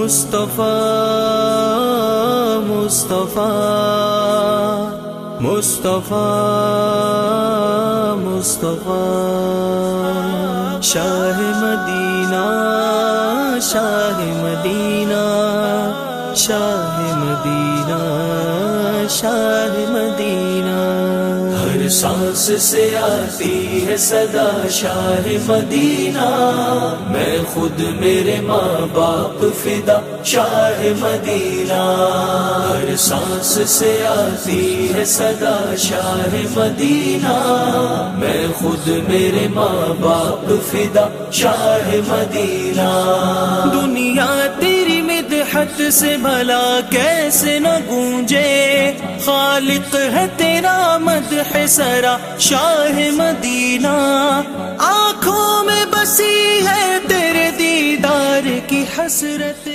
مصطفیٰ مصطفیٰ مصطفیٰ مصطفیٰ شاہ مدینہ شاہ مدینہ شاہ مدینہ شاہ مدینہ ہر سانس سے آتی ہے صدا شاہ مدینہ میں خود میرے ماں باپ فدا شاہ مدینہ ہر سانس سے آتی ہے صدا شاہ مدینہ میں خود میرے ماں باپ فدا شاہ مدینہ دنیا تیری مدحت سے بھلا کیسے نہ گونجے خالق ہے تیرا مدح سرا شاہ مدینہ آنکھوں میں بسی ہے تیرے دیدار کی حسرت